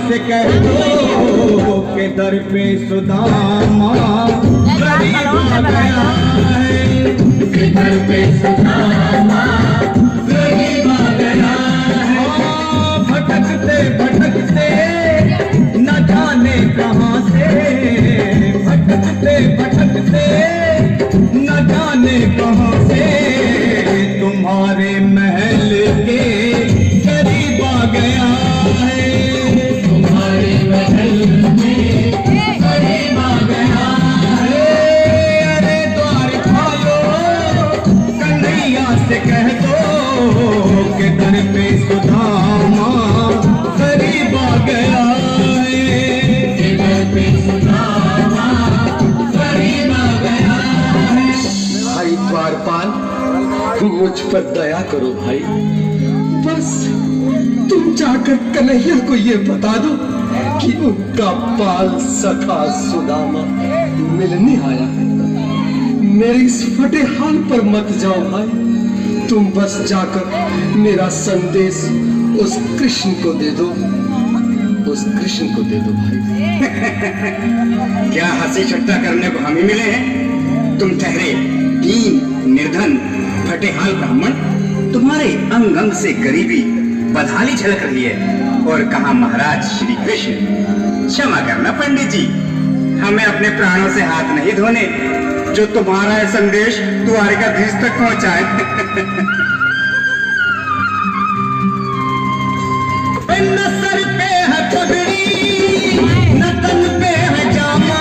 से कह दो के दर पे सुदामा गरीब आ गया है, के दर पे सुदामा गरीब आ गया है। भटकते भटकते न जाने कहाँ से, भटकते भटकते न जाने कहाँ से तुम्हारे महल के करीब आ गया है, तुम्हारे महल में करीब आ गया है। अरे द्वार खोलो कन्हैया से कह दो के दर पे सुदामा करीब आ गया है, के दर पे सुदामा करीब आ गया है। भाई द्वारपाल, मुझ पर दया करो भाई, बस तुम जाकर कन्हैया को ये बता दो कि उनका बाल सखा सुदामा मिलने आया है। मेरे इस फटे हाल पर मत जाओ भाई, तुम बस जाकर मेरा संदेश उस कृष्ण को दे दो, उस कृष्ण को दे दो भाई। क्या हंसी ठट्टा करने को हम ही मिले हैं? तुम ठहरे दीन निर्धन फटे हाल ब्राह्मण, तुम्हारे अंग अंग से गरीबी बदहाली झलक रही है। और कहा महाराज श्री कृष्ण, क्षमा करना पंडित जी, हमें अपने प्राणों से हाथ नहीं धोने जो तुम्हारा यह संदेश द्वारिकाधीश तक पहुंचाए। न सर पे है पगड़ी न तन पे है जामा,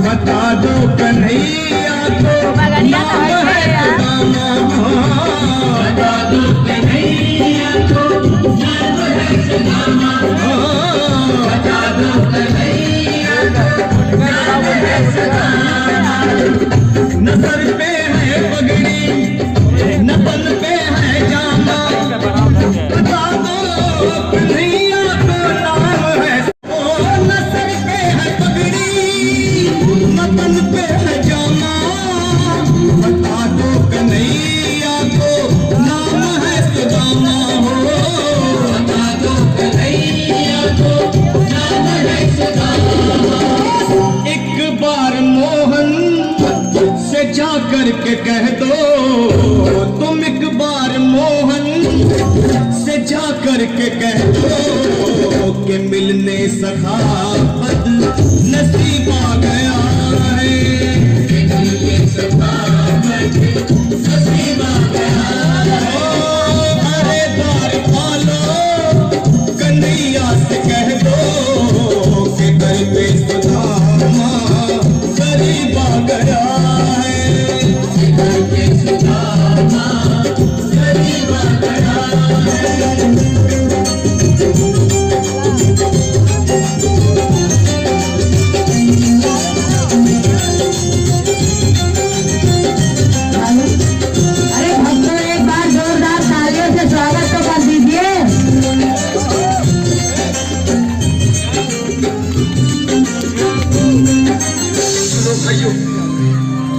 बता दो कन्हैया को नाम है सुदामा, बता दो कन्हैया को नाम है सुदामा, बता दो कन्हैया को नाम है सुदामा। न सर पे है पगड़ी न तन पे है जामा, बता दो कन्हैया को नाम है। न सर पे है पगड़ी न तन पे है जामा, बता दो कन्हैया को नाम है सुदामा, बता दो कन्हैया को नाम है सुदामा। एक बार मोहन से जा करके कह दो, तुम एक बार मोहन से जा करके कह दो कि मिलने सखा बद नसीब आ गया है, मिलने सखा बद नसीब आ गया है। अरे द्वार खोलो कन्हैया से कह दो कि घर पे सुदामा गरीब आ गया है, घर पे सुदामा गरीब आ गया है।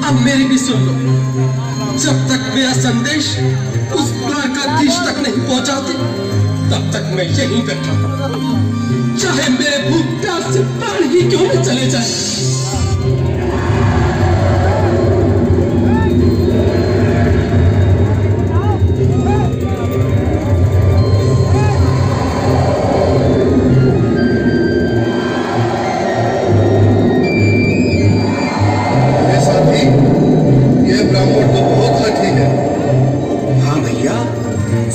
अब मेरी भी सुन लो, जब तक मेरा संदेश उस द्वारकाधीश तक नहीं पहुंचाते तब तक मैं यहीं बैठा हूं, चाहे मेरे भूख प्यास से प्राण ही क्यों न चले जाए।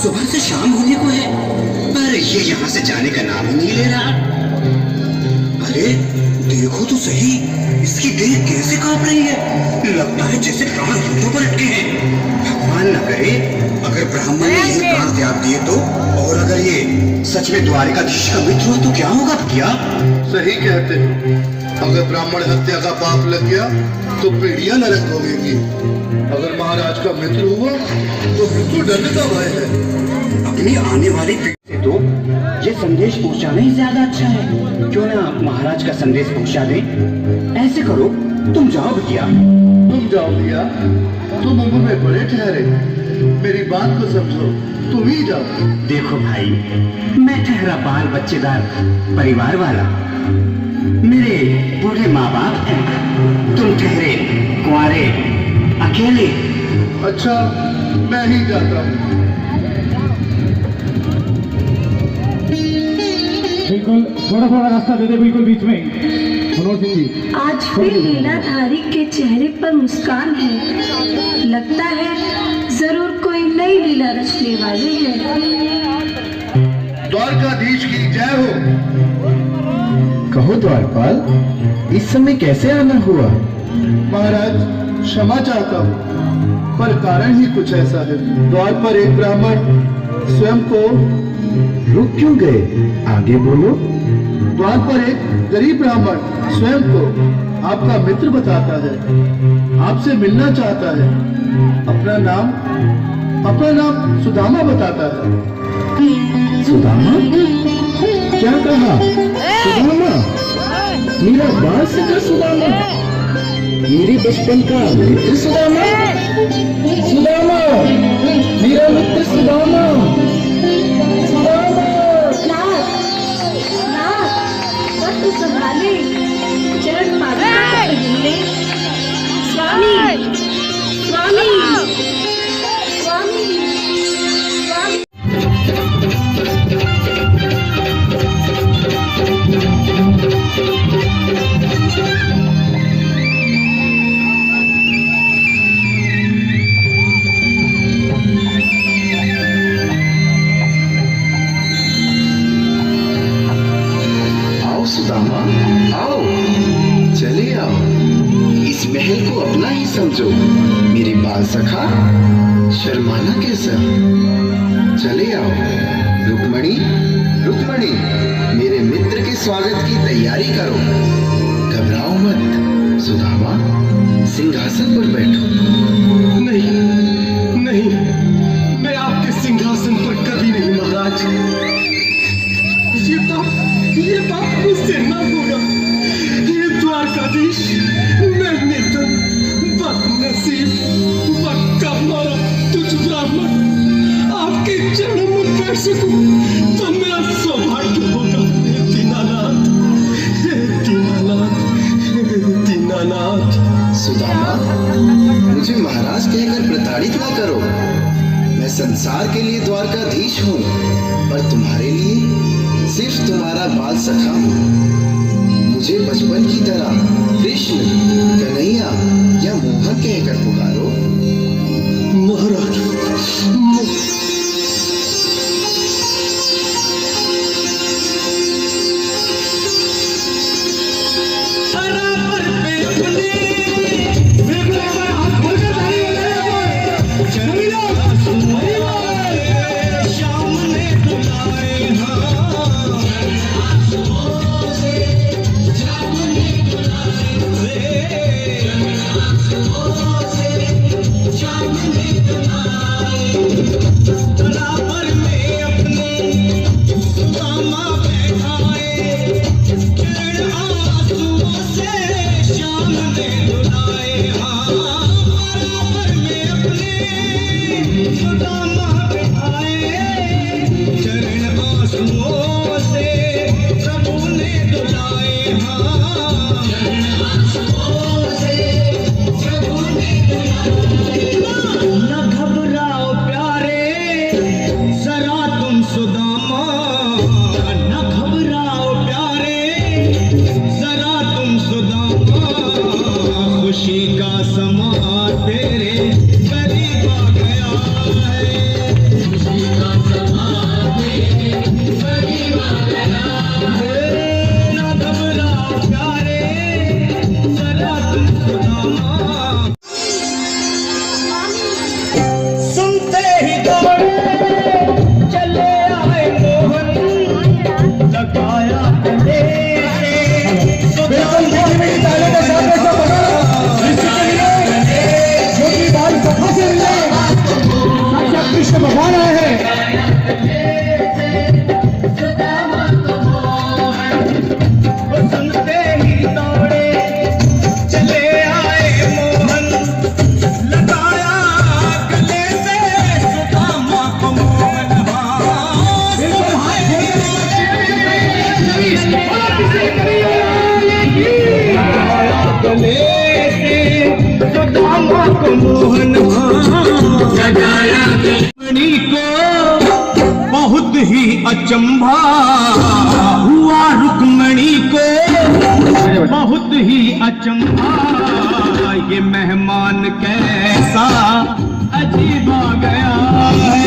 सुबह से शाम होने को है पर ये यहाँ से जाने का नाम ही नहीं ले रहा। अरे देखो तो सही, इसकी देह कैसे कांप रही है, लगता है जैसे प्राण घुटनों पर अटके हैं। भगवान न करे अगर ब्राह्मण ने ये प्राण त्याग दिए तो, और अगर ये सच में द्वारिकाधीश का मित्र हो तो क्या होगा भैया? सही कहते हो, अगर ब्राह्मण हत्या का पाप लग गया तो पीढ़ियां नरक भोगेंगी, अगर महाराज का मित्र हुआ तो मृत्यु दंड का भय है। अपनी आने वाली पीढ़ी से तो ये संदेश पहुंचाना ही ज्यादा अच्छा है, क्यों ना महाराज का संदेश पहुंचा दे। ऐसे करो, तुम जाओ भैया। तुम जाओ भैया, तुम उम्र में बड़े ठहरे, मेरी बात को समझो, तुम ही जाओ। देखो भाई, मैं ठहरा बाल बच्चेदार परिवार वाला, मेरे बूढ़े माँ बाप हैं, तुम ठहरे कुंवारे अकेले। अच्छा, मैं ही जाता हूँ। बिल्कुल थोड़ा थोड़ा रास्ता दे दे, बिल्कुल बीच में। मनोज सिंह जी, आज फिर लीलाधारी के चेहरे पर मुस्कान है। लगता है जरूर कोई नई लीला रचने वाले हैं। द्वारकाधीश की जय हो। कहो द्वारपाल, इस समय कैसे आना हुआ? महाराज, क्षमा चाहता हूँ, पर कारण ही कुछ ऐसा है। द्वार पर एक ब्राह्मण स्वयं को रुक क्यों गए? आगे बोलो। द्वार पर एक गरीब ब्राह्मण स्वयं को आपका मित्र बताता है, आपसे मिलना चाहता है। अपना नाम सुदामा बताता है। सुदामा? क्या कहा? सुदामा? मेरा बाल सखा सुदामा? मेरे बचपन का मित्र सुदामा? सुदामा, मेरा मित्र सुदामा। संभाले, चरण पादुका पहनले। स्वामी, स्वामी, स्वामी, स्वामी। सुदामा, आओ, चले आओ। इस महल को अपना ही समझो। मेरी बाल सखा, शर्माना कैसा? चले आओ। रुक्मणी, रुक्मणी, मेरे मित्र के स्वागत की तैयारी करो। घबराओ मत। सुदामा, सिंहासन पर बैठो। नहीं, नहीं, मैं आपके सिंहासन पर कभी नहीं महाराज। ये बात मुझसे न होगा। ये द्वारकाधीश, मैं निर्धन, बदनसीब, बक्का मारा तुझ ब्राह्मण आपके चरणों में बैठ सकूं तो मेरा सौभाग्य होगा। हे दीनानाथ, हे दीनानाथ, हे दीनानाथ। सुदामा, मुझे महाराज कहकर प्रताड़ित न करो। मैं संसार के लिए द्वारकाधीश हूँ, पर तुम्हारे लिए सिर्फ तुम्हारा बाल सखा हूँ। मुझे बचपन की तरह कृष्ण, कन्हैया या मोहन कहकर पुकारो। महाराज, Thank you. मोहन सजाया रुक्मणी को बहुत ही अचंभा हुआ, रुक्मणी को बहुत ही अचंभा, ये मेहमान कैसा अजीब आ गया है,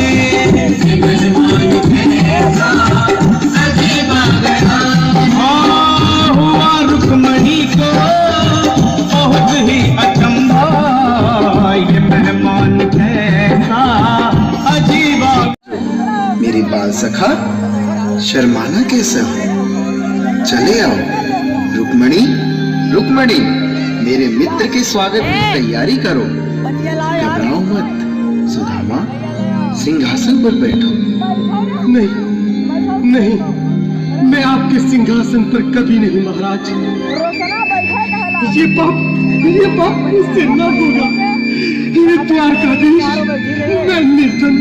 मेहमान कैसा अजीब आ गया। हाँ, हुआ रुक्मणी को बहुत ही अचंभा, ये मेहमान कैसा अजीब आ गया। मेरी बाल सखा शर्माना कैसा हो, चले आओ। रुक्मणी, रुक्मणी, मेरे मित्र के स्वागत की तैयारी करो, घबराओ मत। सुदामा, सिंहासन पर बैठो। नहीं नहीं, मैं आपके सिंहासन पर कभी नहीं महाराज। ये पाप मुझसे न होगा। ये द्वारकाधीश, मैं निर्धन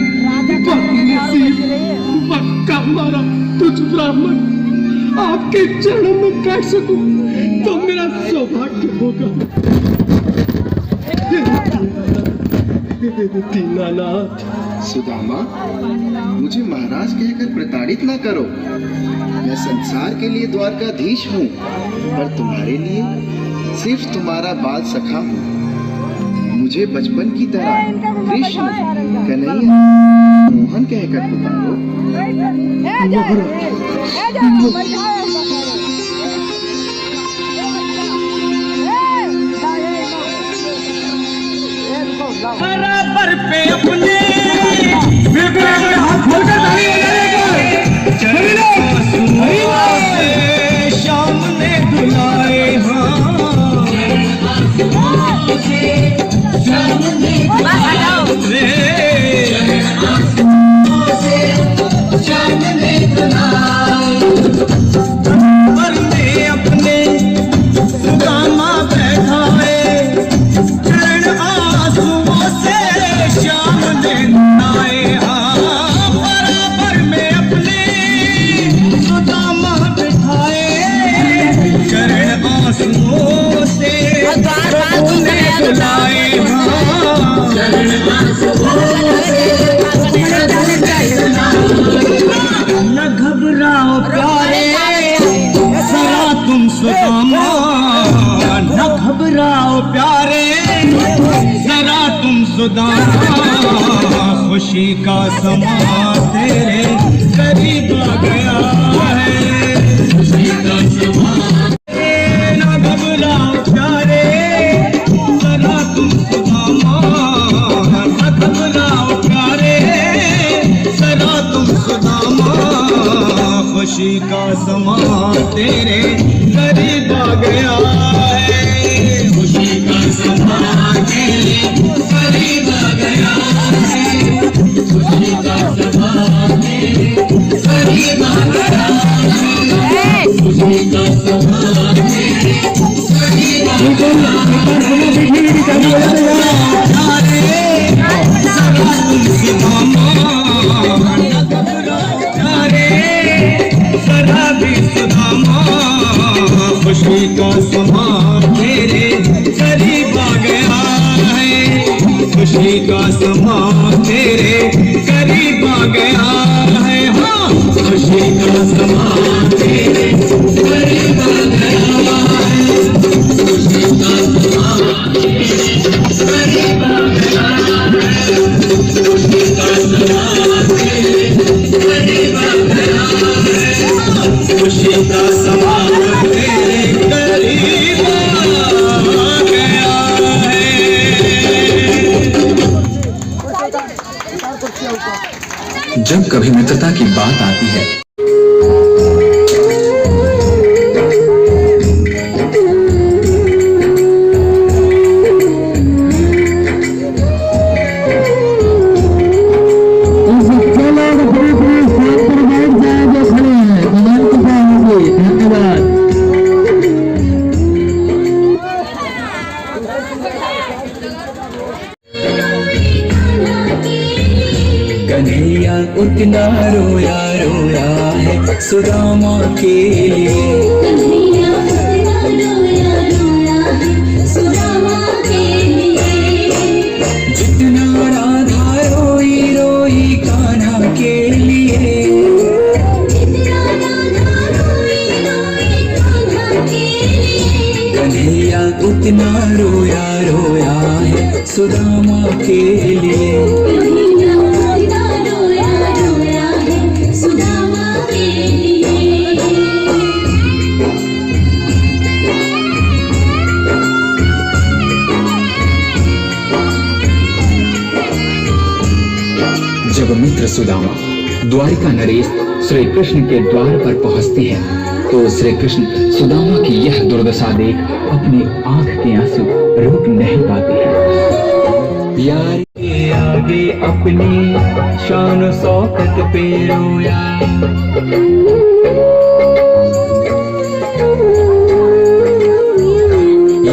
बदनसीब वक्का मारा तुझ ब्राह्मण आपके चरणों में बैठ सकूं तो मेरा सौभाग्य होगा। दीनानाथ। सुदामा, मुझे महाराज कहकर प्रताड़ित न करो। मैं संसार के लिए द्वारकाधीश हूँ, पर तुम्हारे लिए सिर्फ तुम्हारा बाल सखा हूँ। मुझे बचपन की तरह कृष्ण, कन्हैया, मोहन कहकर पुकारो। बराबर पे अपने हाथ खोलकर ताली बजाएगा, शाम ने बुलाए। पर में अपने सुदामा बैठा है, चरण आंसुओं से श्याम ने आए। बराबर में अपने सुदामा बैठाए, चरण आंसुओं से बुलाए। न घबराओ प्यारे जरा तुम सुदामा, न घबराओ प्यारे जरा तुम सुदामा, खुशी का समा तेरे करीब आ गया है, खुशी का समा। न घबराओ प्यारे जरा तुम सुदामा, न घबराओ प्यारे जरा तुम सुदामा, खुशी का समा तेरे करीब आ गया है, खुशी का समा तेरे करीब आ गया है, खुशी का समा तेरे करीब आ गया है, खुशी का समा तेरे करीब आ गया खुशी का समा तेरे करीब आ गया है, खुशी का समा तेरे करीब आ गया है। हाँ, खुशी का समा तेरे करीब आ गया है, खुशी का समा तेरे करीब आ गया है, खुशी का समा तेरे करीब आ गया है, खुशी का समा तेरे करीब आ गया है। जब कभी मित्रता की बात आती है कन्हैया उतना रोया रोया है सुदामा के लिए, कन्हैया उतना रोया रोया है सुदामा के लिए, उतना रोया रोया है सुदामा के लिए। कन्हैया उतना रोया रोया है सुदामा के लिए। जब मित्र सुदामा द्वारिका नरेश श्री कृष्ण के द्वार पर पहुंचते हैं तो श्री कृष्ण सुदामा की यह दुर्दशा देख अपनी आंख के आंसू रोक नहीं पाते हैं। यार के आगे अपनी शान शौकत पे रोया,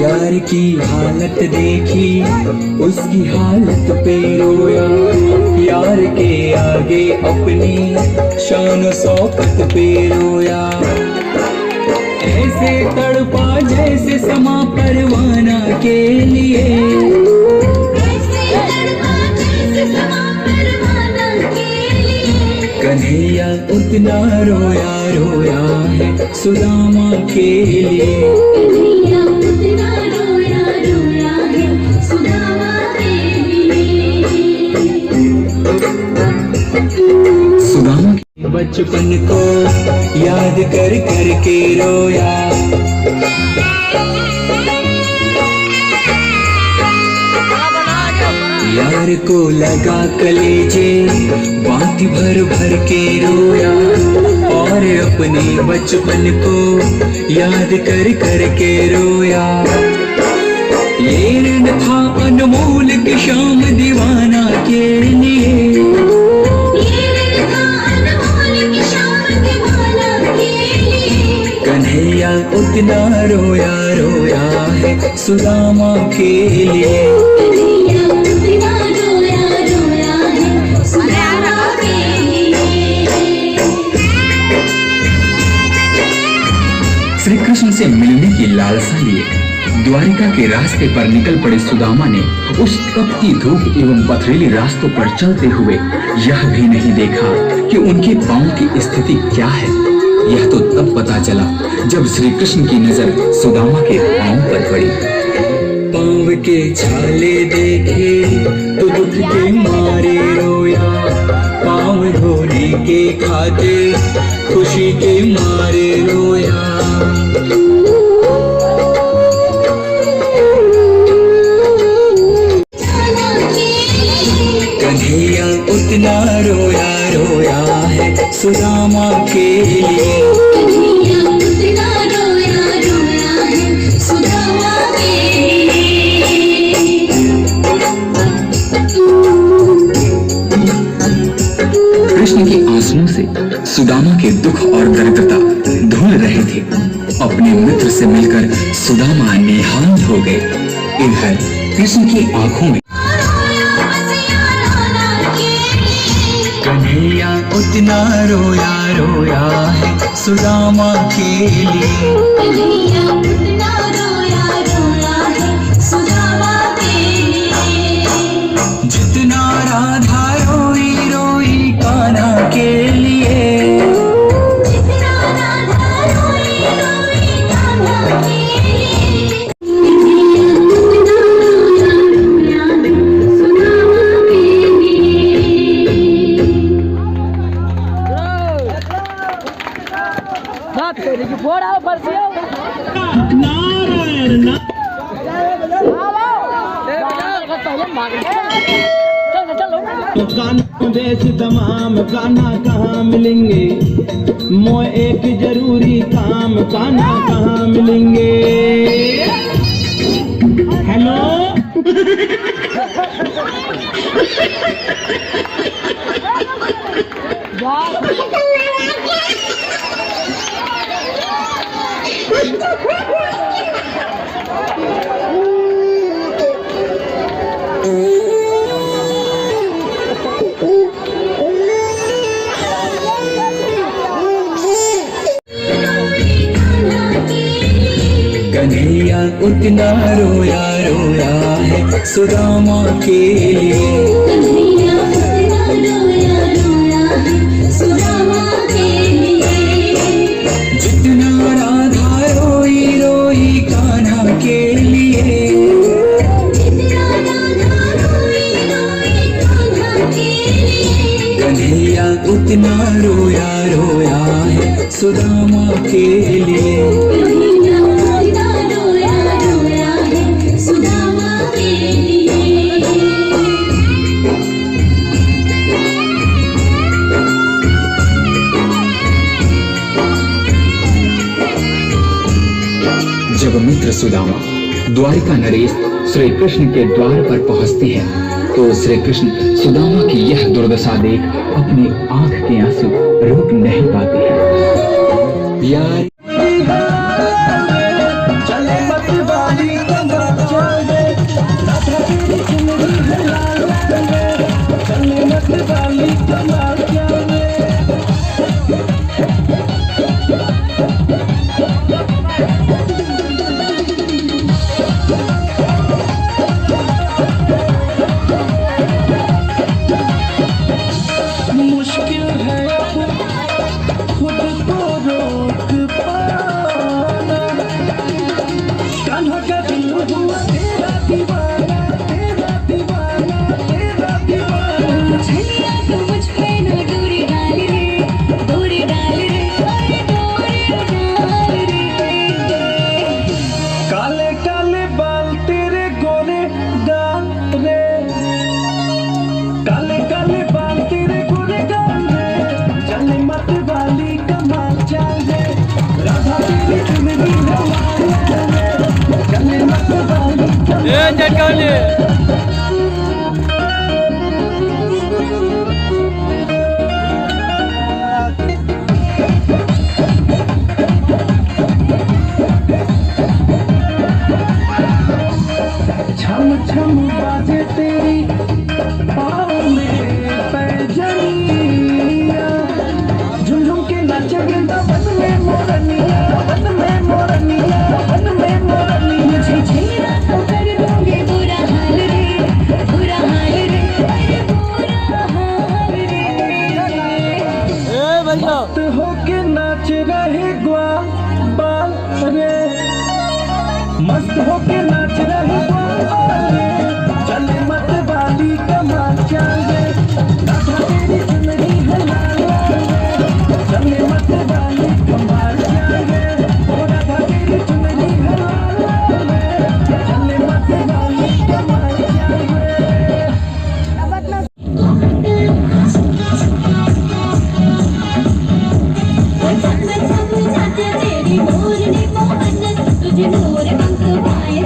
यार की हालत देखी उसकी हालत पे रोया। यार के आगे अपनी शान शौकत पे रोया। ऐसे तड़पा जैसे समा परवाना के लिए, ऐसे तड़पा जैसे समा परवाना के लिए। कन्हैया उतना रोया रोया है सुदामा के लिए। कन्हैया उतना रोया रोया है सुदामा के लिए। सुदामा बचपन को याद कर कर के रोया। यार को लगा कलेजे बात भर भर के रोया। और अपने बचपन को याद कर कर के रोया। ये ऋण था अनमोल के श्याम दीवाना के लिए। कन्हैया उतना रोया रोया है सुदामा के लिए। कन्हैया उतना रोया रोया है सुदामा के लिए। श्री कृष्ण से मिलने की लालसा लिए द्वारिका के रास्ते पर निकल पड़े सुदामा ने उस तपती धूप एवं पथरीली रास्तों पर चलते हुए यह भी नहीं देखा कि उनके पांव की स्थिति क्या है। यह तो तब पता चला जब श्री कृष्ण की नजर सुदामा के पांव पर पड़ी। पांव के छाले देखे तो दुख के मारे रोया। पांव धोने के खाते खुशी के मारे रोया। कन्हैया उतना रोया रोया है सुदामा के लिए। कन्हैया उतना रोया रोया है सुदामा के लिए। कृष्ण के आंसुओं से सुदामा के दुख और दरिद्रता धुल रहे थे। अपने मित्र से मिलकर सुदामा निहाल हो गए। इधर कृष्ण की आंखों में कन्हैया उतना रोया रोया है सुदामा के लिए। कन्हैया उतना रोया रोया है सुदामा के लिए। जितना राधा रोई रोई कान्हा के लिए। जितना राधा रोई रोई कान्हा के लिए। कन्हैया उतना रोया रोया है सुदामा के लिए। कान्हा देश तमाम कान्हा कहाँ मिलेंगे। मोए एक जरूरी काम कान्हा कहाँ मिलेंगे। हेलो कन्हैया उतना रोया रोया है सुदामा के लिए। कन्हैया उतना रोया रोया है सुदामा के लिए। जितना राधा रोई रोई कान्हा के लिए। रोया रोया है सुदामा के लिए। कन्हैया कितना रोया रोया है सुदामा के लिए। जब मित्र सुदामा द्वारिका नरेश श्री कृष्ण के द्वार पर पहुंचते हैं तो श्री कृष्ण सुदामा की यह दुर्दशा देख अपनी आंख के आंसू रोक नहीं पाते हैं। यार मुश्किल है खुद को रोक पाना, कान्हा का दिल हुआ तेरा दीवाना, तेरा दीवाना, तेरा दीवाना। छलिया तू मुझ पे ना डोरी डाल रे, डोरी डाल रे, अरे डोरी डाल रे। काले काले बाल तेरे गोरे गाल रे, काले काले बाल तेरे गोरे गाल रे, चले मत वाली कमाल चाल रे, राधा तेरी जिंदगी हमारे रे, चले मत वाली कमाल छम छम बाजे तेरी पाँव में पैजनिया, झुम झुम के नाचे गेंदा वन में मोरनिया, वन में मोरनिया, वन में मोरनिया। मुझे छेड़ा तो कर दोगे बुरा हाल रे, बुरा हाल रे, अरे बुरा हाल रे। मस्त होके नाच रहे ग्वाल बाल रे, मस्त होके नाच रहे ग्वाल बाल रे, चले मत वाली कमाल चाल रे, राधा तेरी जिंदगी है लाल रे, चले मत वाली कमाल चाल रे, ओ राधा तेरी जिंदगी है लाल रे, चले मत वाली कमाल चाल रे। छम छम नाचे तेरी मोरनी मोहन, तुझे मोर पंख पाए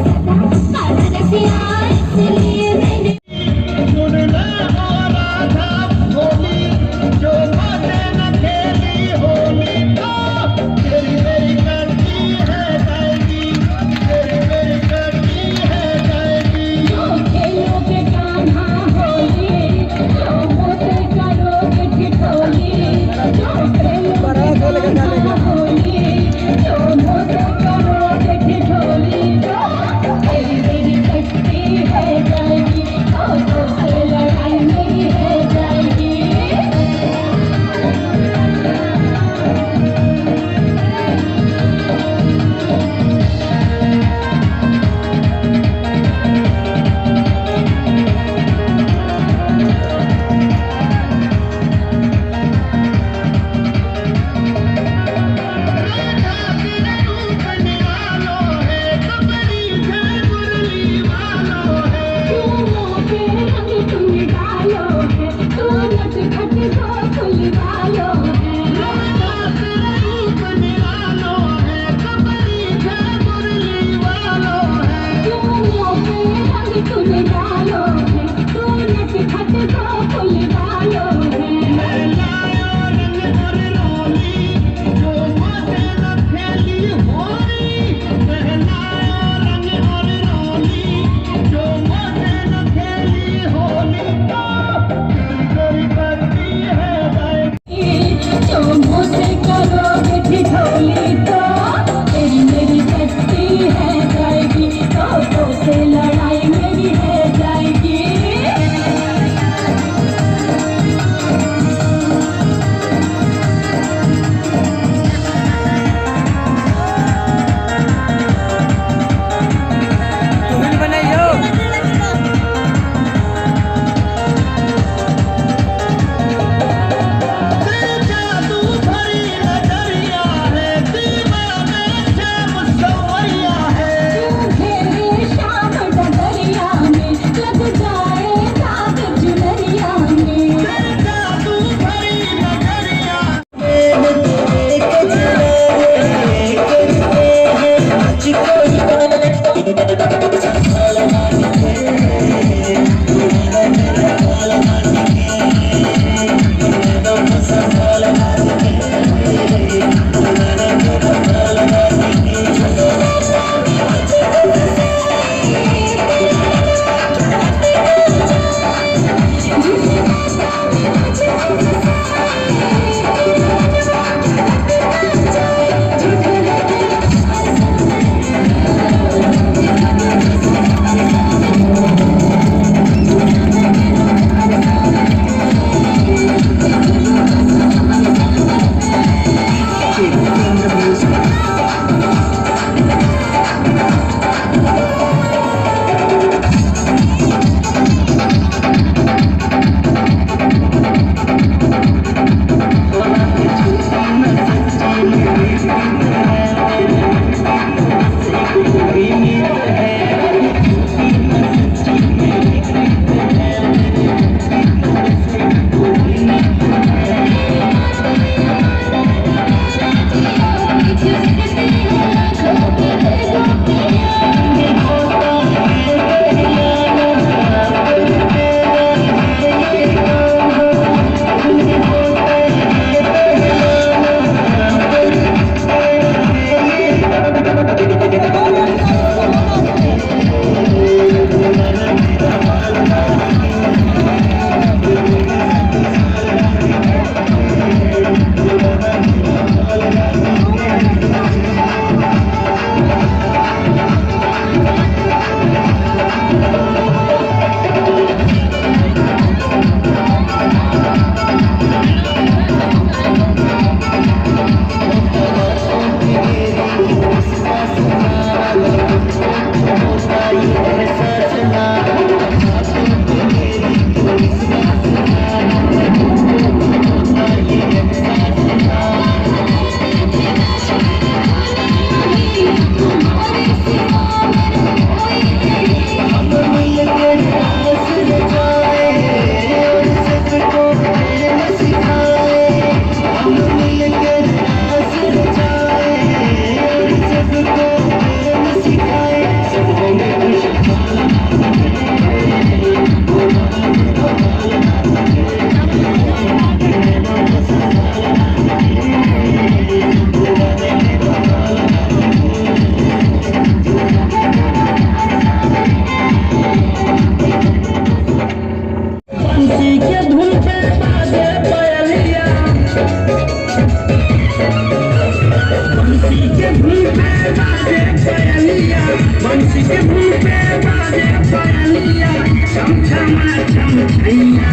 के धुन पे बाजे पायलिया छम छमा छम छैया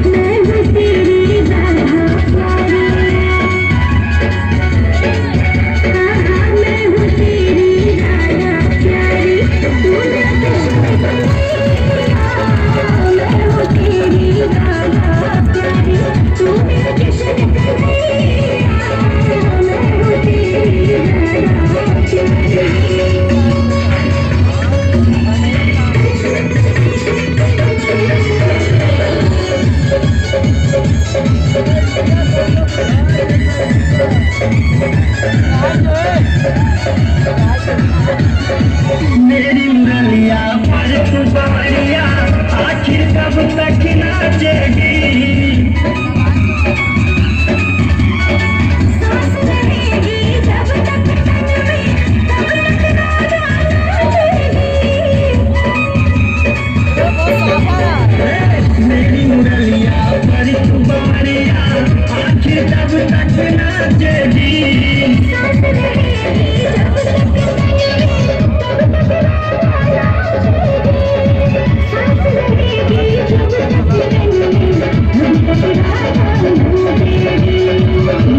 मैं हूँ तेरी राधा प्यारी मैं हूँ तेरी राधा प्यारी तूने कृष्ण मेरी मुरलिया पर तू बावरिया आखिर कब तक नाचेगी मेरी मुरलिया पर तू बावरिया आखिर कब तक नाचेगी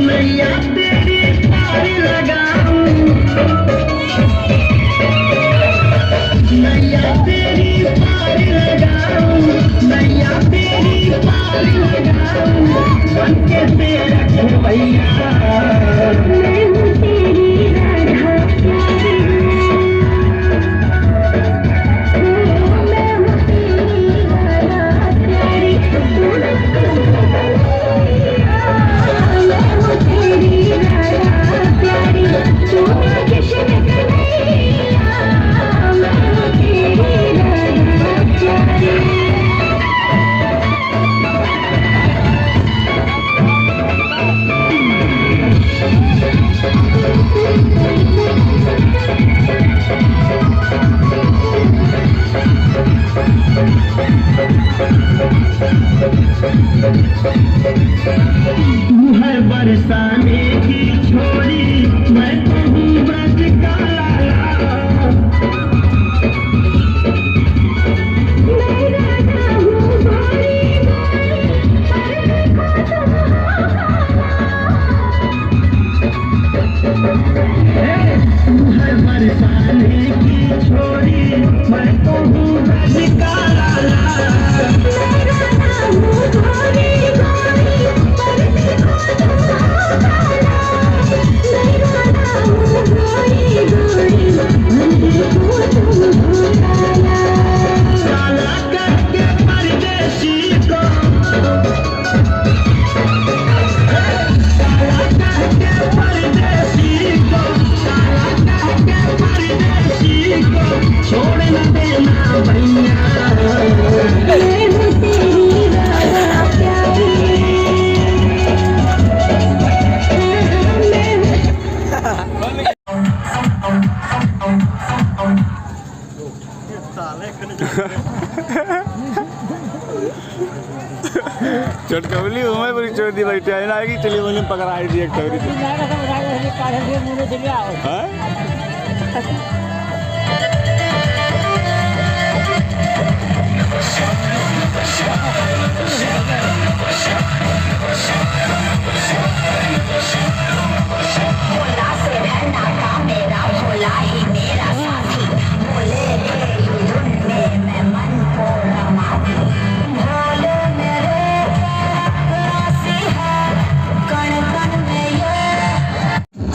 मैया तेरी पार लगाऊं मैया तेरी पार लगाऊं मैया तेरी पार लगाऊं बनके तेरा भैया मैं हूँ तेरी राधा प्यारी मैं हूँ तेरी राधा प्यारी है बरसाने की छोरी मैं तो हूँ ब्रज का लाला है बरसाने की छोरी मैं तो हूँ ब्रज का लाला काला करके परदेसी को काला करके परदेसी को काला करके परदेसी को छोड़ न देना भैया मैं हूँ तेरी राधा प्यारी चटकवली हमें बड़ी छोड़ दी बैठे आई ना कि चली बोली पकड़ाई दी एक टवरी भोला से है नाता मेरा भोला ही मेरा साथी भोले के धुन में मैं मन को रमाती भोले मेरे राशि है कण कण में ये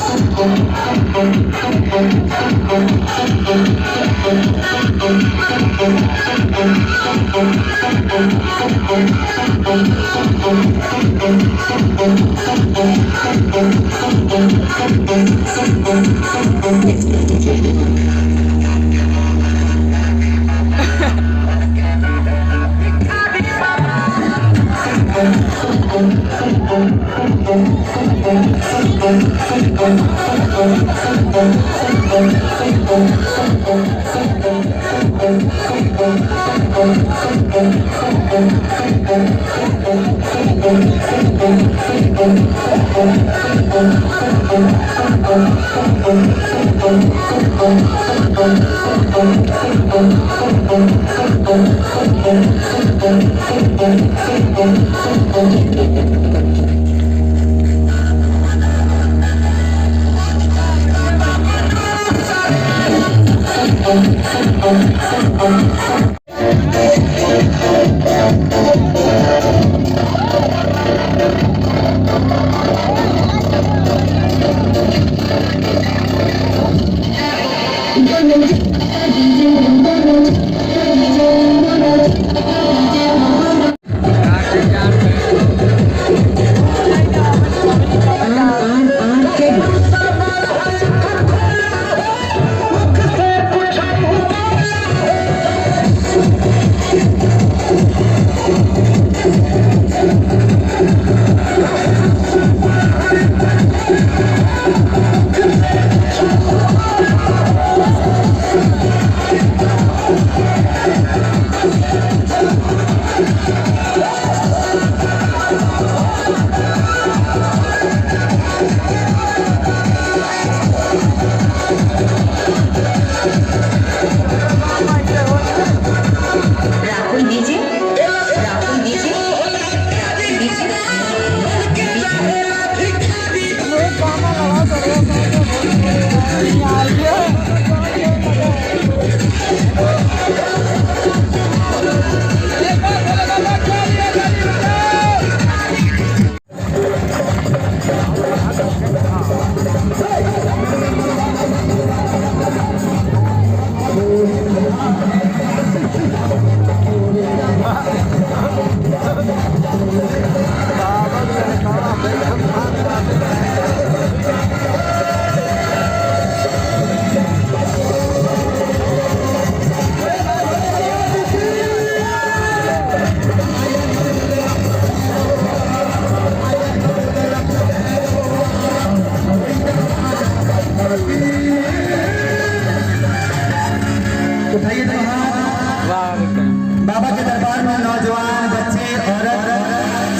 बाबा के दरबार में नौजवान बच्चे औरत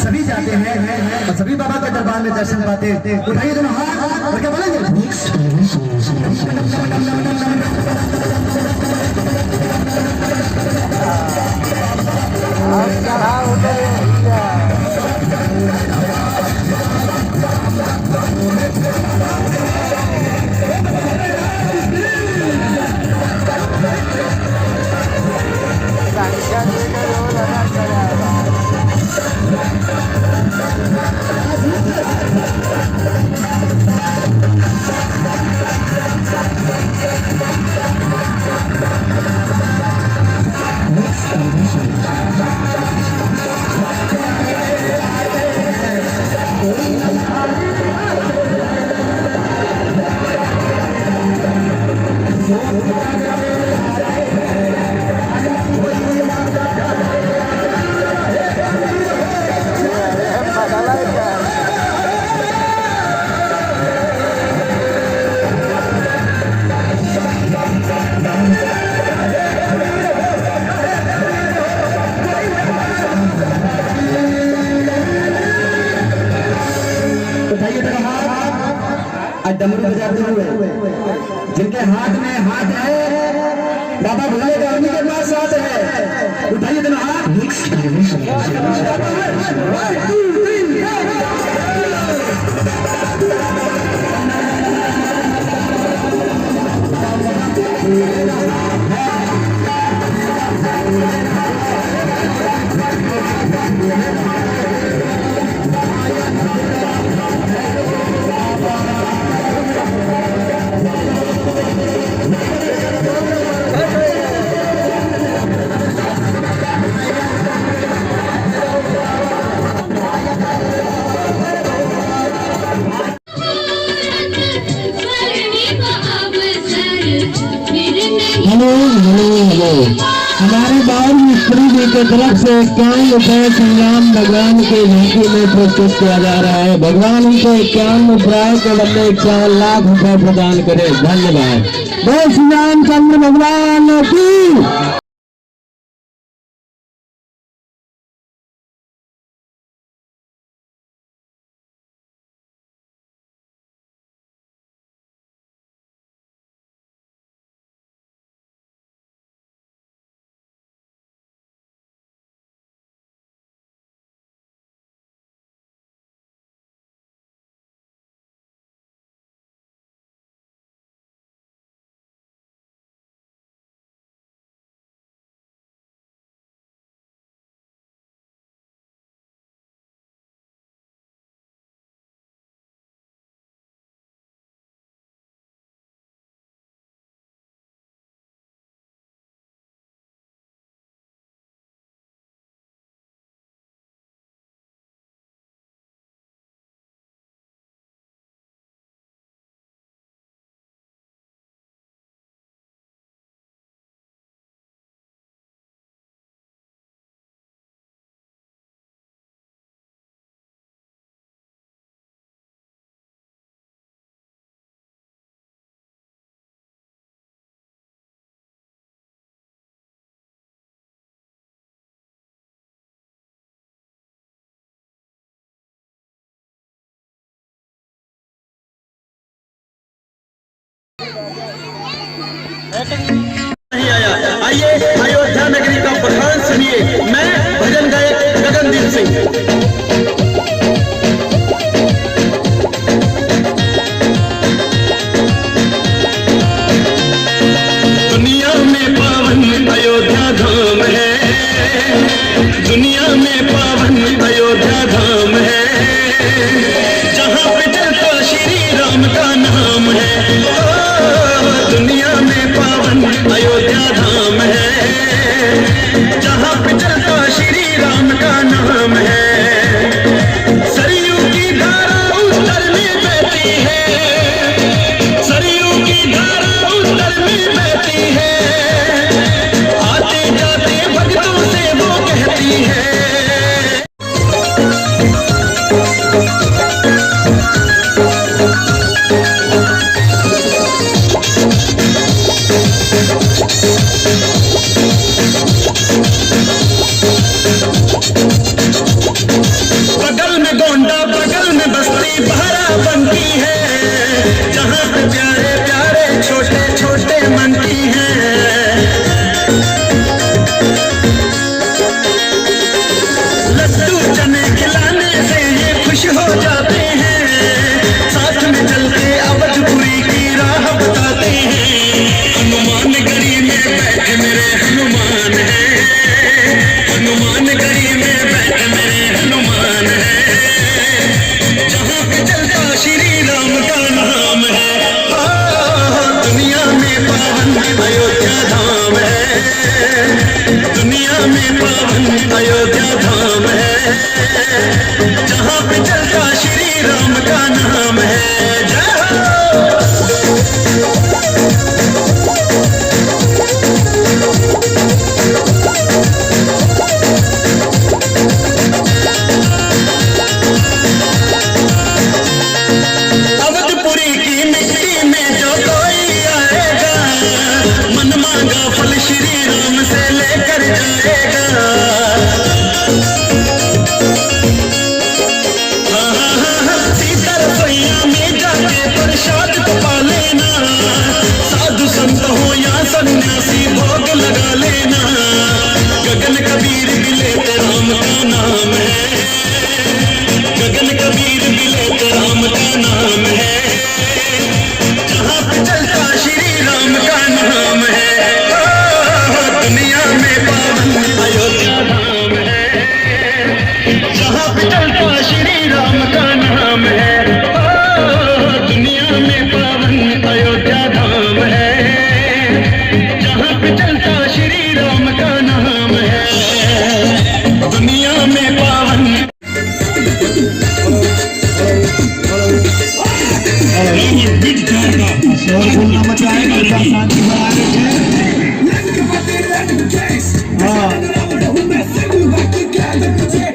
सभी जाते हैं और सभी बाबा के दरबार में दर्शन पाते हैं। उठाइए दोनों हाथ और क्या बोलेंगे? डमरू बजाते हुए जिनके हाथ में हाथ है बाबा भोले का उन्हीं के पास हाथ है। उठाइए दोनों हाथ। हमारे बाल मिस्त्री जी की तरफ से 51 रुपए श्री राम भगवान के झांकी में प्रस्तुत किया जा रहा है। भगवान उनको 51 रुपए के बदले 51 लाख रुपए प्रदान करे। धन्यवाद। जय श्री रामचंद्र भगवान की। नहीं आया। आइए अयोध्या नगरी का प्रधान सुनिए, मैं भजन गायक गगनदीप सिंह। दुनिया में पावन अयोध्या धाम है, दुनिया में पावन अयोध्या धाम है, जहाँ पे चलता श्री राम का नाम है। दुनिया में पावन अयोध्या धाम है, जहाँ पे चलता श्री राम का नाम है। सरयू की धारा उत्तर में बहती है, सरयू की धारा उत्तर में बहती है, आते जाते भक्तों से वो कहती है। बगल में गोंडा बगल में बस्ती बहरा बनती है, जहाँ पे प्यारे प्यारे छोटे छोटे मनती हैं। लड्डू चने खिलाने से ये खुश हो जाते हैं, साथ में चल के अवधपुरी की राह बताते हैं। हनुमान गढ़ी में बैठे मेरे हनुमान है, हनुमान गढ़ी में बैठे मेरे हनुमान है, जहाँ पे चलता श्री राम का नाम है। दुनिया में पावन अयोध्या धाम है, दुनिया में पावन अयोध्या धाम है, जहाँ पे चलता श्री राम का नाम है। जय हो। अवधपुरी की मिट्टी में जो कोई आएगा, मन मांगा फल श्री राम से लेकर जाएगा। सीता रसोइया में जाके प्रसाद को पा लेना, साधु संत हो या सन्यासी भोग लगा लेना। गगन कबीर भी लेते राम का नाम है, गगन कबीर भी लेते राम का नाम है, जहाँ पे चलता श्री राम का नाम है। दुनिया में पावन अयोध्या धाम है, जहाँ पे चलता श्री राम का नाम है। दुनिया में पावन अयोध्या धाम है, जहाँ पे चलता श्री राम का नाम है। दुनिया में पावन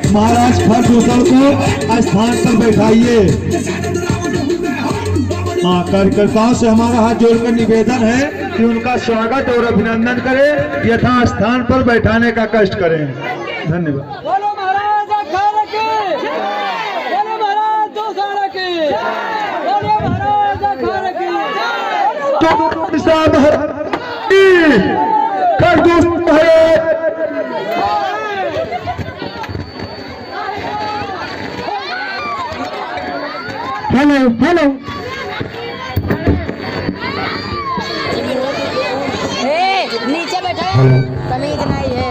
महाराज फर्स्ट को स्थान पर बैठाइए। हाँ, कार्यकर्ताओं से हमारा हाथ जोड़कर निवेदन है कि उनका स्वागत और अभिनंदन करें, यथा स्थान पर बैठाने का कष्ट करें। धन्यवाद। बोलो महाराज अखाड़े की, बोलो महाराज दोसारा की, बोलो महाराज अखाड़े की। हेलो हेलो नीचे बैठो, तमीज नहीं है।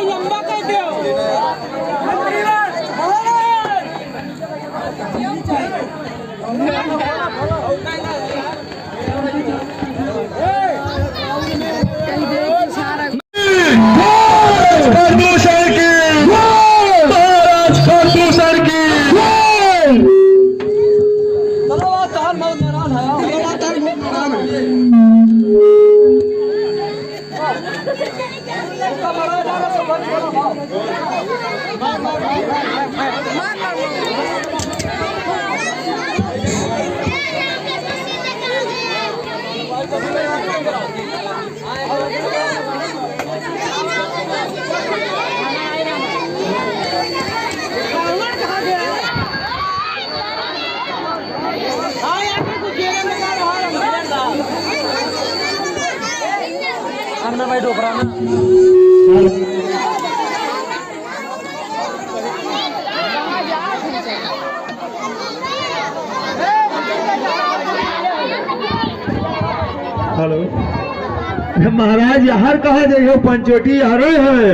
लंबा कर दो। भाई डोकरा में हेलो महाराज यार कहा जाइए पंचोटी यार है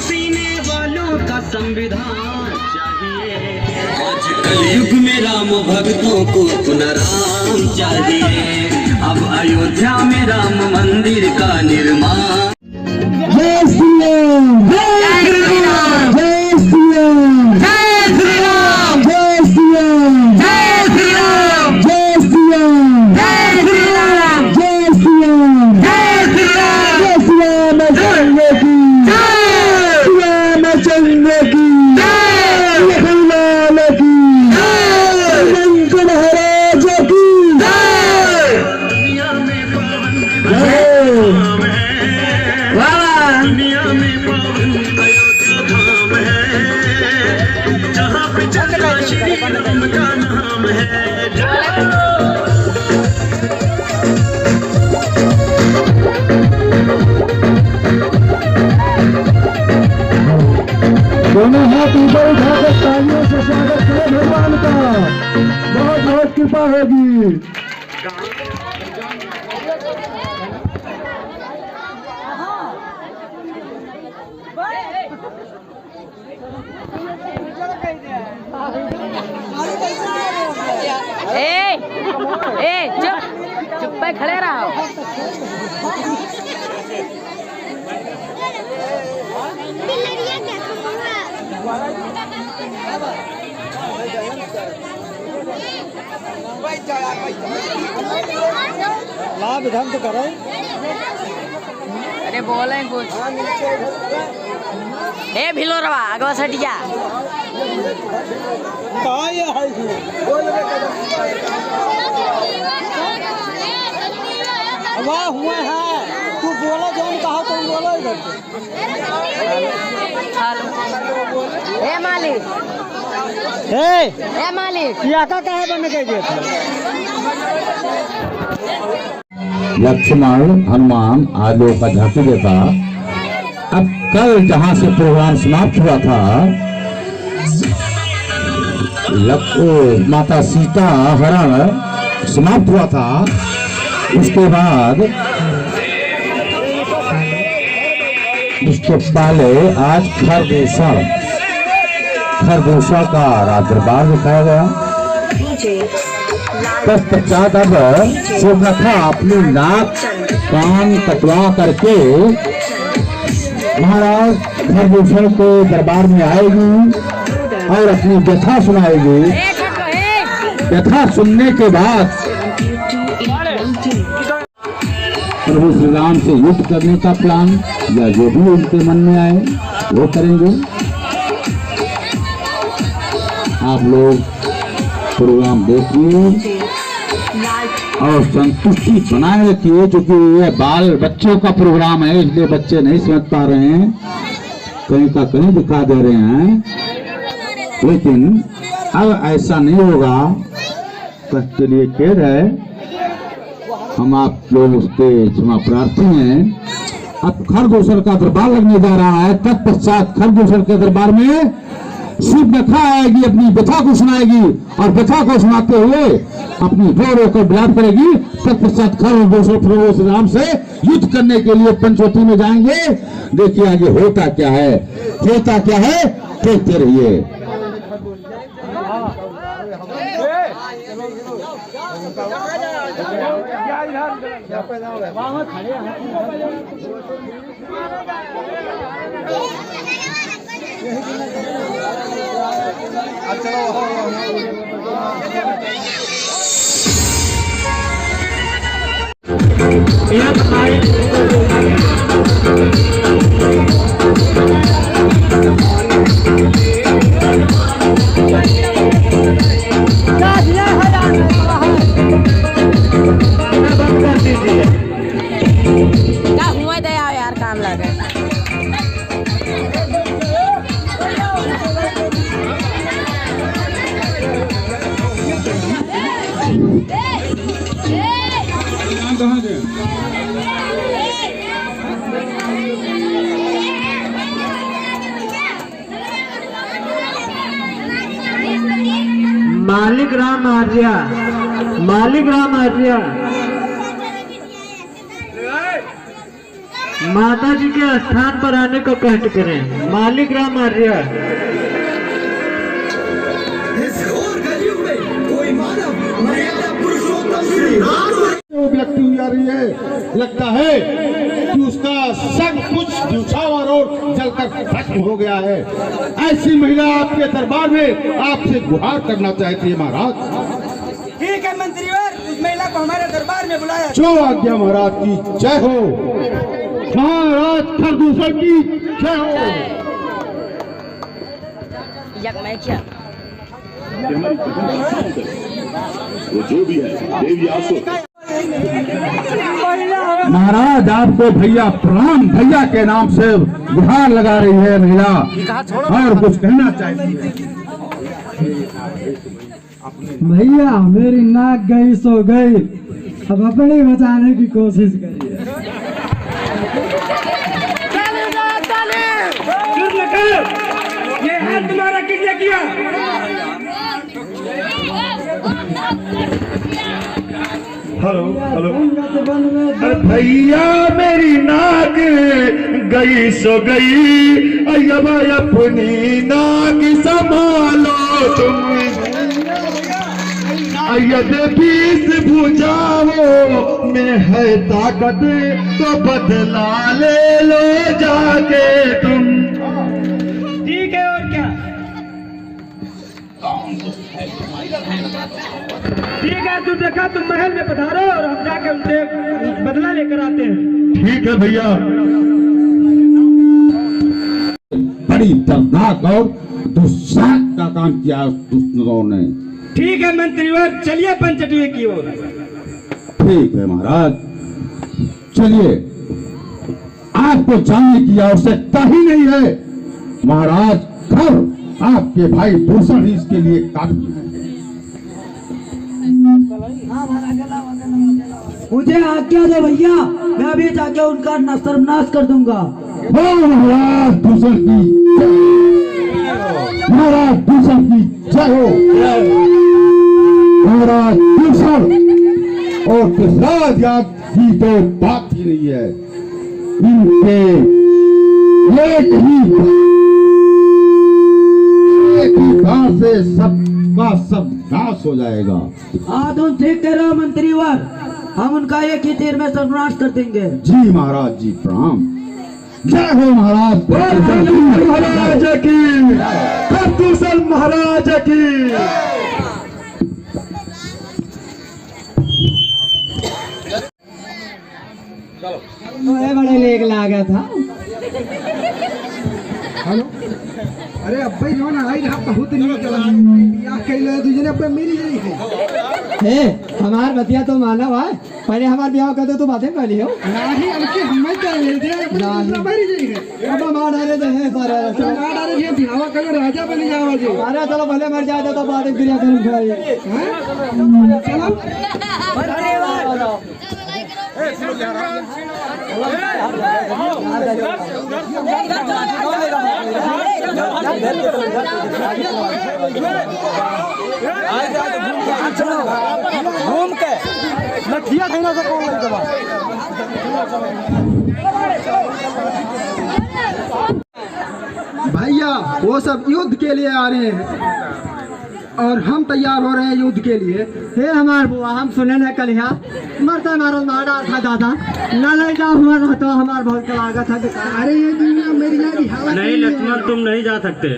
सीने वालों का संविधान चाहिए। आज कलयुग में राम भक्तों को पुनः राम चाहिए। अब अयोध्या में राम मंदिर का निर्माण। जय श्री राम जय श्री राम जय श्री राम जय श्री राम जय श्री राम जय श्री राम जय श्री राम जय श्री राम जय श्री राम जय श्री राम जय श्री राम चंद्र की जय हनुमान की जय नंद महाराज की जय दुनिया में पावन अयोध्या धाम है, जहाँ पे चला श्री राम का नाम है। दोनों हाथ ऊपर उठाकर तालियों से स्वागत करें भगवान का। बहुत बहुत कृपा होगी। चुप पे खड़े रहो। लाभ ढंग तो करे। अरे बोले कुछ। ए भिलोरवा अगवा सटिया। वाह हुआ है तू बोला जौन कहा तुम बोलो इधर ए मालिक ए मालिक या का कहे बन के गए थे लक्ष्मण हनुमान आदियों का झांकी देता। अब कल जहां से प्रोग्राम समाप्त हुआ था, माता सीता हरण समाप्त हुआ था, उसके बाद उसके पहले आज खरदूषण का राज दरबार दिखाया गया। तत्पश्चात अब सुर्पनखा अपनी नाक कान कटवा करके महाराज खरदूषण के दरबार में आएगी और अपनी व्यथा सुनाएगी। व्यथा सुनने के बाद प्रभु श्री राम से युद्ध करने का प्लान या जो भी उनके मन में आए वो करेंगे। आप लोग प्रोग्राम देखिए और संतुष्टि बनाए रखिए, क्योंकि ये बाल बच्चों का प्रोग्राम है, इसलिए बच्चे नहीं समझ पा रहे हैं, कहीं का कहीं दिखा दे रहे हैं। लेकिन अब ऐसा नहीं होगा, कष्ट के लिए खेद है, हम आप लोग उसके क्षमा प्रार्थी हैं। अब खरदूषण का दरबार लगने जा रहा है। तत्पश्चात खरदूषण के दरबार में सुर्पनखा आएगी, अपनी व्यथा को सुनाएगी और व्यथा को सुनाते हुए अपनी रो रो कर विलाप करेगी। तत्पश्चात खरदूषण प्रभु श्री राम से युद्ध करने के लिए पंचवटी में जाएंगे। देखिए आगे होता क्या है, देखते रहिए। वहाँ खड़े हैं। क्या हुआ दया यार काम लगे। मालिक राम आर्या, मालिक राम आर्या, माता जी के स्थान पर आने को कष्ट करें। मालिक राम आर्या। व्यक्ति हुई आ रही है, लगता है कि उसका सब कुछ न्यौछावर और जलकर भस्म हो गया है। ऐसी महिला आपके दरबार में आपसे गुहार करना चाहती है महाराज। ठीक है मंत्रीवर, उस महिला को हमारे दरबार में बुलाया। जो आज्ञा महाराज की जय हो। महाराज खरदूषण की जय हो। यक मैं क्या वो जो भी है देवी आसो। महाराज आपको भैया प्रणाम, भैया के नाम से गुहार लगा रही है महिला और कुछ कहना चाहती है। भैया मेरी नाक गई सो गई, अब अपने बचाने की कोशिश करिए। ये हाथ तुम्हारा किसने किया? Hello hello. भैया मेरी नाक गई सो गई, अब अपनी नाक संभालो तुम। यदि बीस भुजाओं में है ताकत तो बदला ले लो जाके तुम। ठीक है और क्या? ठीक है, तू देखा तुम महल में पधारो और हम जाके उनसे बदला लेकर आते हैं। ठीक है भैया। बड़ी दर्दनाक और दुस्साहस का काम किया दुष्टों ने। ठीक है मंत्रीवर, चलिए पंचटवी की ओर। ठीक है महाराज, चलिए। आपको जानने की आवश्यकता ही नहीं है महाराज, घर आपके भाई भूषण ही इसके लिए काफी है। मुझे आज्ञा दो भैया, मैं अभी जाके उनका सर्वनाश कर दूंगा। महाराज भूषण की महाराज भूषण की जय हो। महाराज भूषण और कृष्णराज की तो बात ही नहीं है। इनके एक ही बार से सबका सब नाश हो जाएगा। हाँ तुम ठीक कह रहे हो मंत्रीवर, हम उनका एक ही तीर में सर्वनाश कर देंगे। जी महाराज जी प्रणाम। जय हो महाराज। महाराज की, खरदूषण महाराज की। तो बड़े लेक लागा था। हेलो, अरे अब्बा जो ना आई रहा बहुत नहीं चला या कहले तुझे अब्बा मेरी जरी है। हमार बतिया तो मानव है, पहले हमार ब्याह कर दो तो बातें पहले हो। नहीं हमके हमें क्या ले दे मेरी जरी है। अब मार डाले दे है सारा, मार डाले ये बिहावा कर राजा बन जाओ जी। अरे चलो भले मर जाए तो बातें क्रिया करूं भाई। चलो घूम के लठिया खाना से कौन लेके बा। भैया वो सब युद्ध के लिए आ रहे हैं। और हम तैयार हो रहे हैं युद्ध के लिए। हे हमार बुआ, हम सुने न कल यहाँ मरता मारल मार डाल था दादा, ना ले जाओ हमारा तो हमार बहुत लागत है। अरे ये दुनिया मेरी यारी हालत नहीं लक्ष्मण, तुम नहीं जा सकते,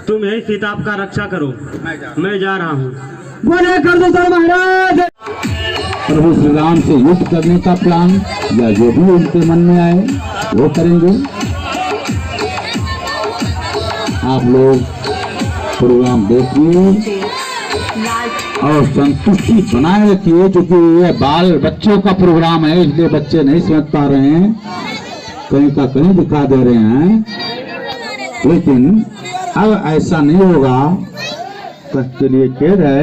तुम यही सीताप का रक्षा करो, मैं जा रहा हूँ। बोले कर दो सर महाराज। प्रभु श्री राम से युद्ध करने का प्लान या जो भी उनके मन में आए वो करेंगे। आप लोग प्रोग्राम देखिए और संतुष्टि बनाए रखिए, क्योंकि ये बाल बच्चों का प्रोग्राम है, इसलिए बच्चे नहीं समझ पा रहे हैं, कहीं का कहीं दिखा दे रहे हैं। लेकिन अब ऐसा नहीं होगा, कष्ट के लिए खेद है,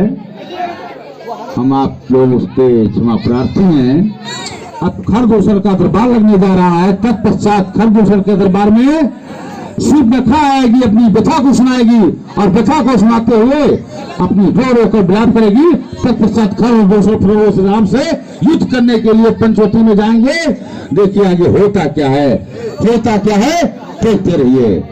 हम आप लोग उसके क्षमा प्रार्थी हैं। अब खरगोशर का दरबार लगने जा रहा है, तत्पश्चात खरगोशर के दरबार में शिव व्यथा आएगी, अपनी व्यथा को सुनाएगी और व्यथा को सुनाते हुए अपनी रो रो कर विलाप करेगी। तत्पश्चात खरगोशर प्रभु श्री राम से युद्ध करने के लिए पंचवटी में जाएंगे। देखिए आगे होता क्या है, होता क्या है, देखते रहिए।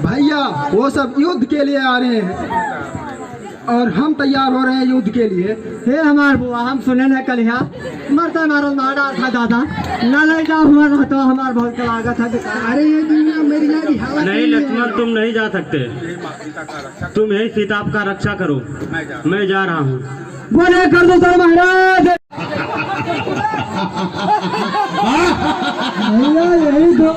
भैया वो सब युद्ध के लिए आ रहे हैं और हम तैयार हो रहे हैं युद्ध के लिए। हे हमार बुआ, हम सुने न कल यहाँ मरता मारल मार डाल था दादा, ना ले जाओ हमारा तो हमार बहुत लागत है। अरे ये दुनिया मेरी यारी हालत नहीं लक्ष्मण, तुम नहीं जा सकते, तुम यही सीताप का रक्षा करो, मैं जा रहा हूँ। बोले कर दो सर महाराज। यही तो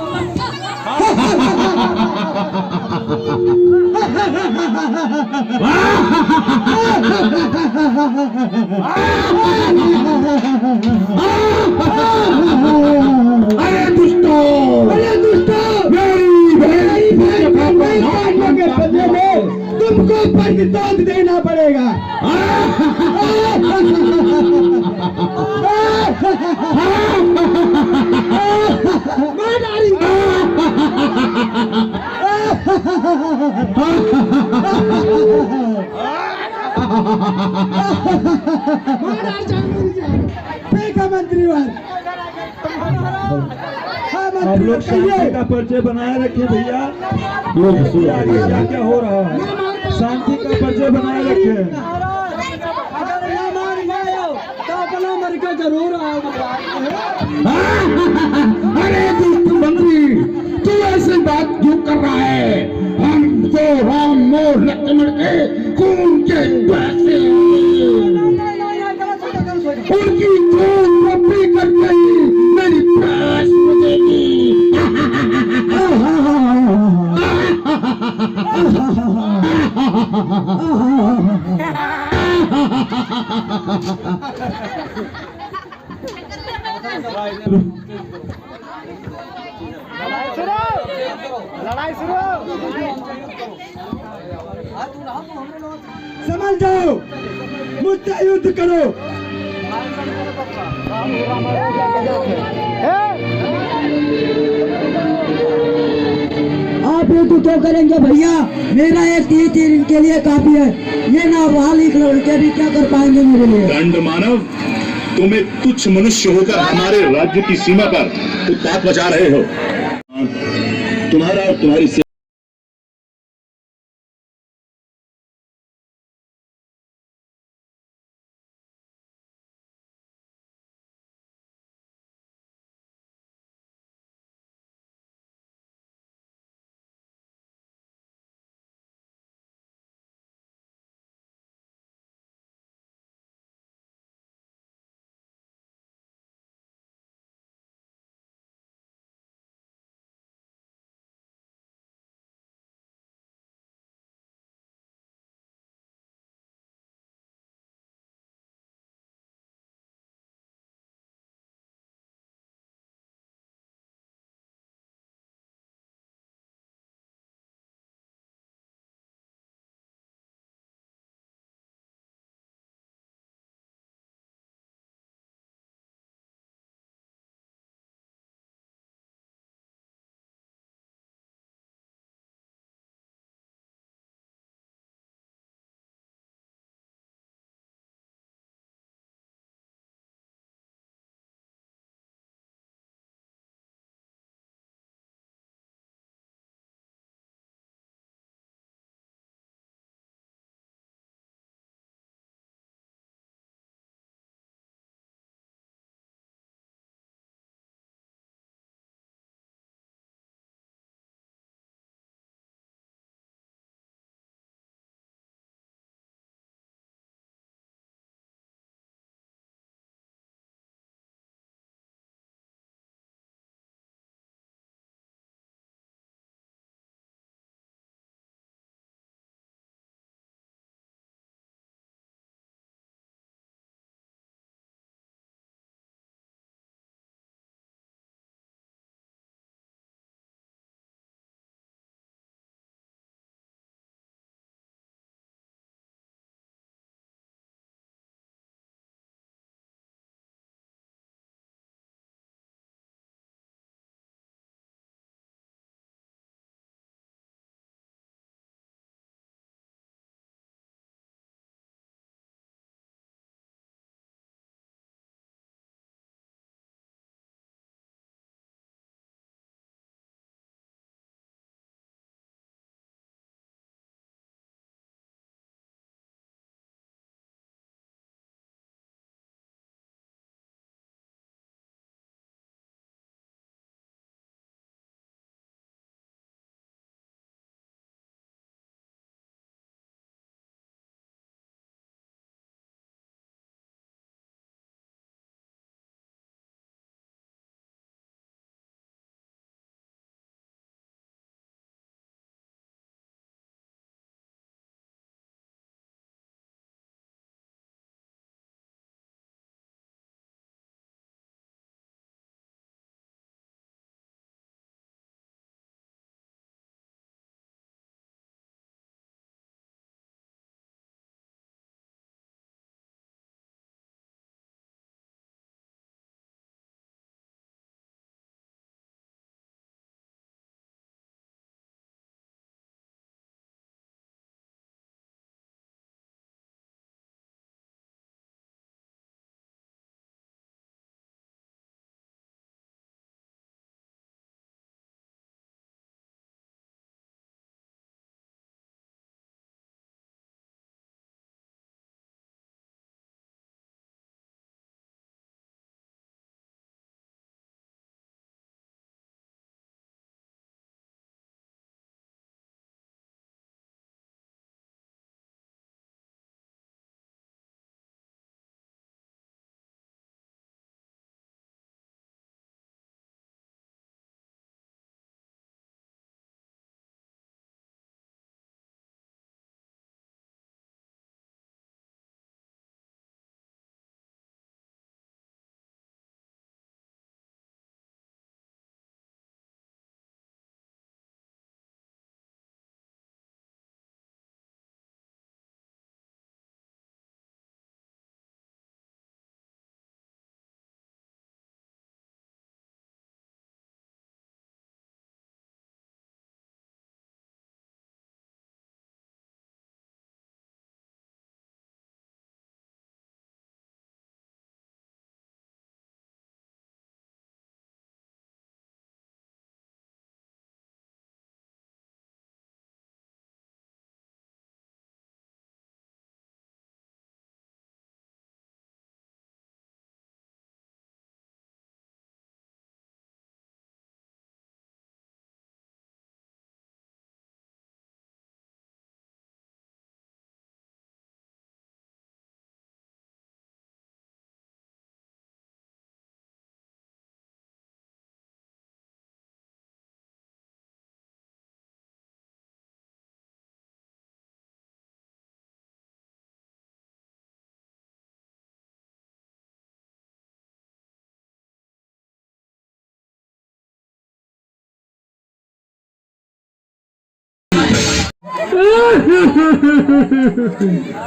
अरे दुष्टो, अरे दुष्टो, तुमको प्रतिशोध देना पड़ेगा। मंत्री आप लोग शांति का परिचय बनाए रखिए भैया। क्या क्या हो रहा है, शांति का परिचय बनाए रखिए। जरूर अरे दुष्ट मंत्री, तू ऐसी बात क्यों कर रहा है? हम तो राम मोर लक्ष्मण के खून के पैसे, उनकी खून रब्बी करके मेरी प्यास बुझेगी। लड़ाई शुरू। समझ जाओ, मुझसे युद्ध करो। आप युद्ध क्यों करेंगे भैया? मेरा एक तीर इनके लिए काफी है। ये ना वालिक लड़के भी क्या कर पाएंगे मेरे लिए? दंड मानव, तुम एक तुच्छ मनुष्य होकर हमारे राज्य की सीमा पर उत्पात मचा रहे हो। तुम्हारा और तुम्हारी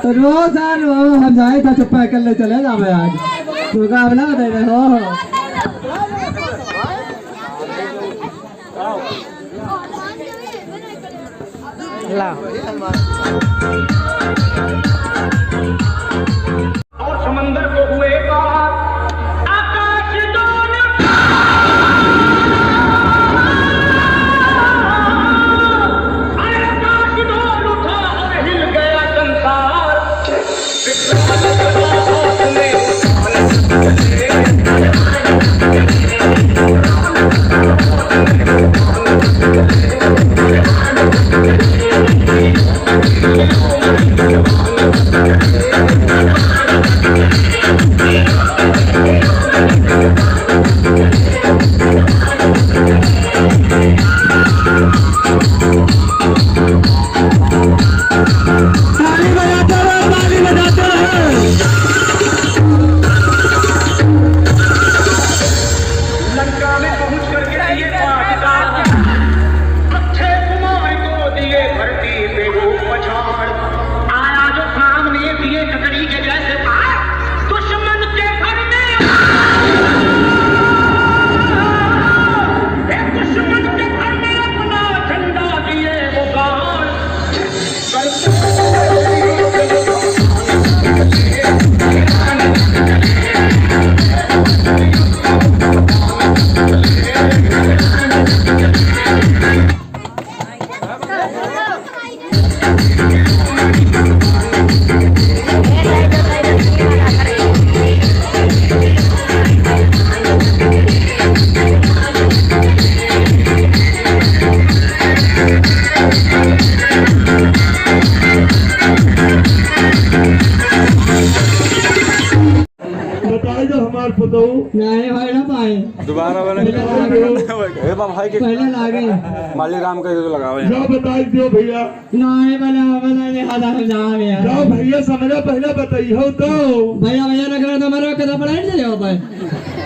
तो रोज हम जाए था चुप्पा कर ले चले जा मैं आज तो का बना दे रहे हो और समंदर को हुए पार आकाश दोनों आकाश डोल उठा और हिल गया संसार नहीं भाई ना पाए दोबारा वाला भाई के पहले लागे माली राम का जो लगावे क्या बता दियो भैया नहीं बना आधा जा गया क्या भैया समझा पहले बताइए तो भैया नगर तो मेरा कदा पढ़ाई नहीं जाओ भाई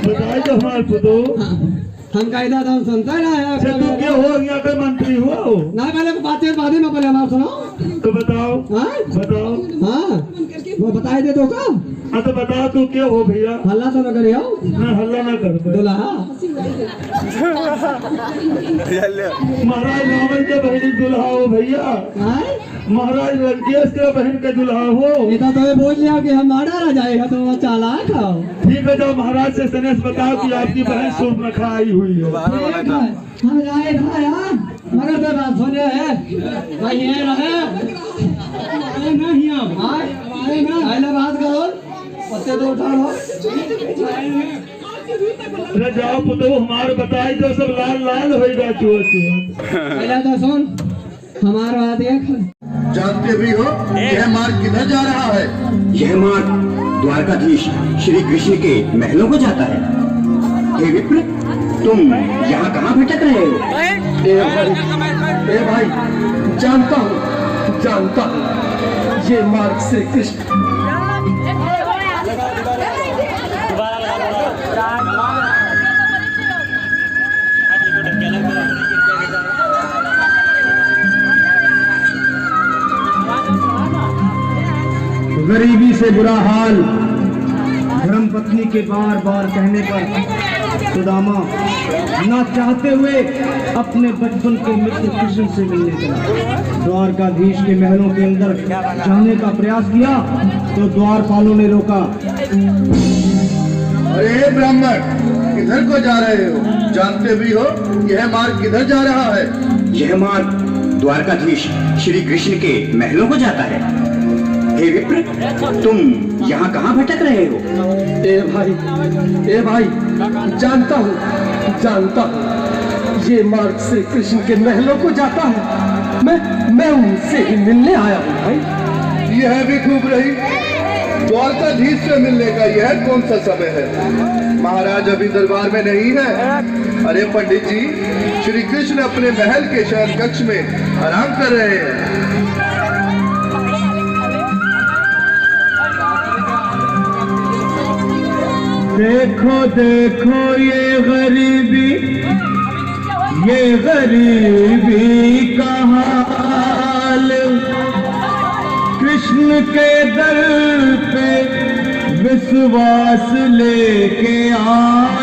बताइए तो हमारे पुतो हम कायदा तो सुनता है तू क्या हो यहाँ पे मंत्री हुआ हो ना पहले बातें बाद में पहले हमारा सुनो तो बताओ बताओ हाँ वो बताए दे तो का हाँ तो बताओ तू क्या हो भैया हल्ला तो न करियो हाँ हल्ला ना कर दुल्हा महाराज रावण के बहन दुल्हा हो भैया महाराज लंकेश के बहन के दुल्हा हो इतना तो बोल लिया कि हम मारा रह जाएगा तो वो चालाक हो ठीक है जाओ महाराज से सनेश बताओ कि आपकी बहन सूर्पनखा आई हुई है हम जाए था यार मगर तो बात सुने है भाई ये रहे नहीं हम बात करो पत्ते तो उठाओ अरे जाओ पुतो हमारे बताई तो सब लाल लाल होएगा पहले तो सुन हमारा बात एक जानते भी हो यह मार्ग किधर जा रहा है? यह मार्ग द्वारकाधीश श्री कृष्ण के महलों को जाता है। हे विप्र, तुम यहाँ कहाँ भटक रहे हो? ए भाई जानता हूँ ये मार्ग श्री कृष्ण गरीबी से बुरा हाल धर्म पत्नी के बार बार कहने पर सुदामा न चाहते हुए अपने बचपन के मित्र कृष्ण से मिलने चला। द्वारकाधीश के महलों के अंदर जाने का प्रयास किया तो द्वारपालों ने रोका। अरे ब्राह्मण किधर को जा रहे हो? जानते भी हो यह मार्ग किधर जा रहा है? यह मार्ग द्वारकाधीश श्री कृष्ण के महलों को जाता है। हे विप्र, तुम यहाँ कहाँ भटक रहे हो? ए भाई जानता हूँ ये मार्ग श्री कृष्ण के महलों को जाता है। मैं उनसे ही मिलने आया हूँ भाई। यह भी खूब रही, द्वारकाधीश से मिलने का यह कौन सा समय है? महाराज अभी दरबार में नहीं है। अरे पंडित जी, श्री कृष्ण अपने महल के शयन कक्ष में आराम कर रहे हैं। देखो देखो ये गरीबी का हाल, उनके दर पे विश्वास लेके आ